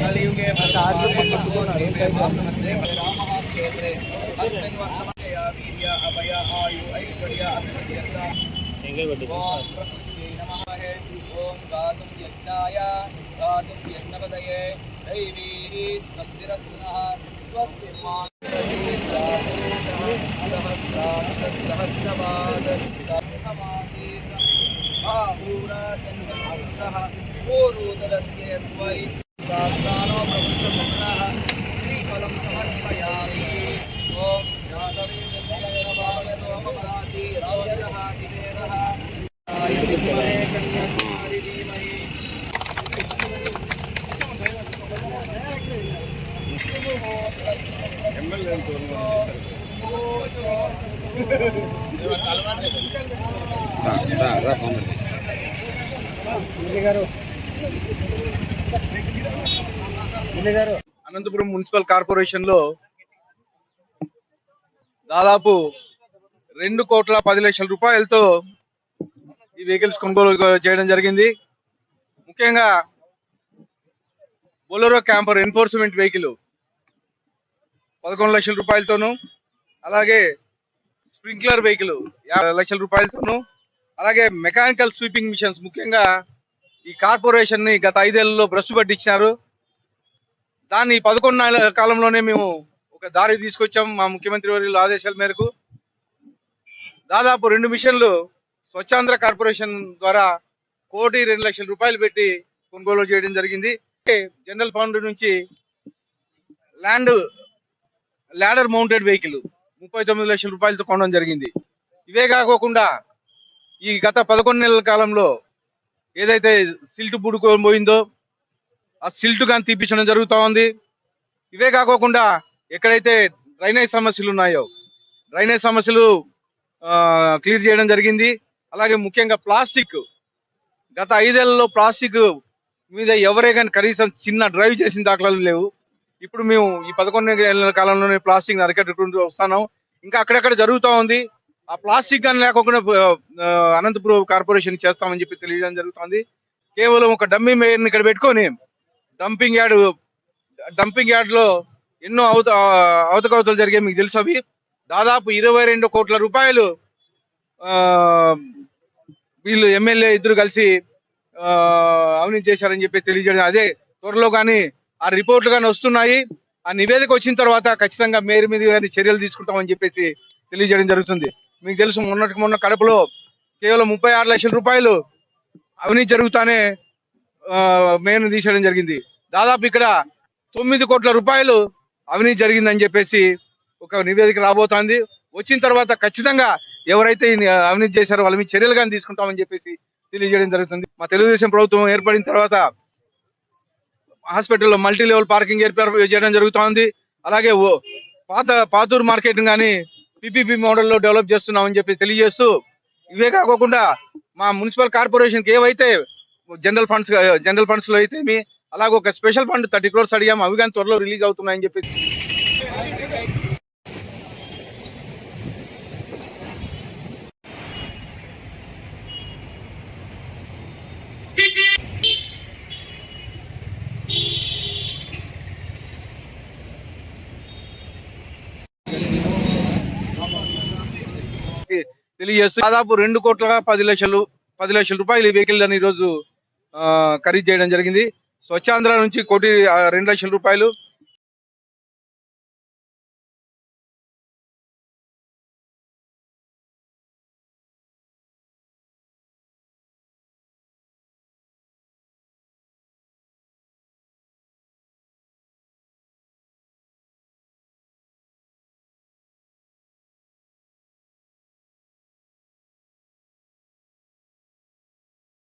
कलियुगे क्षेत्रे अस्मिन् वर्तमाने वीर्य अभय आयु ऐश्वर्य नमः। ओम गातुं यज्ञाय गातुं यज्ञपदये दैवी स्वस्तिरस्तुनः स्वस्ति सहस्रवाद आहूराजन्मसः पूर्वोदरस्य द्वै दास्तानो प्रमुखमुखः श्रीफलं समर्पयामि। ओम जातवेदस्य सोमपराति रावणः दिवेदः आयुर्विद्महे कन्याकुमारी धीमहि। అనంతపురం మున్సిపల్ కార్పొరేషన్ లో దాదాపు 2,10,00,000 రూపాయలతో ఈ వెహికల్స్ కొనుగోలు చేయడం జరిగింది. ముఖ్యంగా బొలెరో క్యాంపర్ ఎన్ఫోర్స్మెంట్ వెహికల్ 11 లక్షల రూపాయలతోనూ, అలాగే స్ప్రింక్లర్ వెహికల్ 50 లక్షల రూపాయలతోనూ, అలాగే మెకానికల్ స్వీపింగ్ మిషన్స్ ముఖ్యంగా ఈ కార్పొరేషన్ ని గత 5 ఏళ్లలో భ్రష్టు పట్టించినారు. దాన్ని 11 నెలల కాలంలోనే మేము ఒక దారి తీసుకొచ్చాం. మా ముఖ్యమంత్రి వర్యుల ఆదేశాల మేరకు దాదాపు 2 మిషన్లు స్వచ్ఛాంధ్ర కార్పొరేషన్ ద్వారా 1,02,00,000 రూపాయలు పెట్టి కొనుగోలు చేయడం జరిగింది. జనరల్ ఫండ్ నుంచి ల్యాడర్ మౌంటెడ్ వెహికల్ 39 లక్షల రూపాయలతో కొనడం జరిగింది. ఇవే కాకోకుండా ఈ గత 11 నెలల కాలంలో ఏదైతే సిల్ట్ బుడుకొని పోయిందో ఆ సిల్ట్ కానీ తీపించడం జరుగుతూ ఉంది. ఇవే కాకోకుండా ఎక్కడైతే డ్రైనేజ్ సమస్యలు ఉన్నాయో డ్రైనేజ్ సమస్యలు క్లియర్ చేయడం జరిగింది. అలాగే ముఖ్యంగా ప్లాస్టిక్ గత 5 ఏళ్లలో ప్లాస్టిక్ మీద ఎవరే కానీ కనీసం చిన్న డ్రైవ్ చేసిన దాఖలాలు లేవు. ఇప్పుడు మేము ఈ 11 ఏళ్ల కాలంలోనే ప్లాస్టిక్ అరికట్టుకుంటూ వస్తున్నాం. ఇంకా అక్కడక్కడ జరుగుతూ ఉంది. ఆ ప్లాస్టిక్ కానీ లేకుండా అనంతపురం కార్పొరేషన్ చేస్తామని చెప్పి తెలియజేయడం జరుగుతుంది. కేవలం ఒక డమ్మీ మేయర్ని ఇక్కడ పెట్టుకొని డంపింగ్ యార్డ్ లో ఎన్నో అవతకవతలు జరిగాయి. మీకు తెలుసు. అవి దాదాపు 22 కోట్ల రూపాయలు వీళ్ళు ఎమ్మెల్యే ఇద్దరు కలిసి అవినీతి చేశారని చెప్పి తెలియజేయడం. అదే త్వరలో కానీ ఆ రిపోర్ట్లు కానీ వస్తున్నాయి. ఆ నివేదిక వచ్చిన తర్వాత ఖచ్చితంగా మేయర్ మీద కానీ చర్యలు తీసుకుంటామని చెప్పేసి తెలియజేయడం జరుగుతుంది. మీకు తెలుసు, మొన్న కడపలో కేవలం 36 లక్షల రూపాయలు అవినీతి జరుగుతానే మేయర్ను తీసేయడం జరిగింది. దాదాపు ఇక్కడ 9 కోట్ల రూపాయలు అవినీతి జరిగిందని చెప్పేసి ఒక నివేదిక రాబోతోంది. వచ్చిన తర్వాత ఖచ్చితంగా ఎవరైతే అవినీతి చేశారో వాళ్ళ మీద చర్యలు కానీ తీసుకుంటామని చెప్పేసి తెలియజేయడం జరుగుతుంది. మా తెలుగుదేశం ప్రభుత్వం ఏర్పడిన తర్వాత హాస్పిటల్లో మల్టీ లెవెల్ పార్కింగ్ ఏర్పాటు చేయడం జరుగుతోంది. అలాగే పాతూరు మార్కెట్ కానీ పిపిపి మోడల్లో డెవలప్ చేస్తున్నామని చెప్పి తెలియజేస్తూ, ఇవే కాకుండా మా మున్సిపల్ కార్పొరేషన్కి ఏవైతే జనరల్ ఫండ్స్ లో అయితే అలాగే ఒక స్పెషల్ ఫండ్ 30 crores అడిగాము. అవి కానీ త్వరలో రిలీజ్ అవుతున్నాయని చెప్పి తెలియజేస్తూ దాదాపు 2,10,00,000 రూపాయలు ఈ వెహికల్ అని ఈరోజు ఖరీదు చేయడం జరిగింది. స్వచ్ఛాంధ్ర నుంచి 1,02,00,000 రూపాయలు,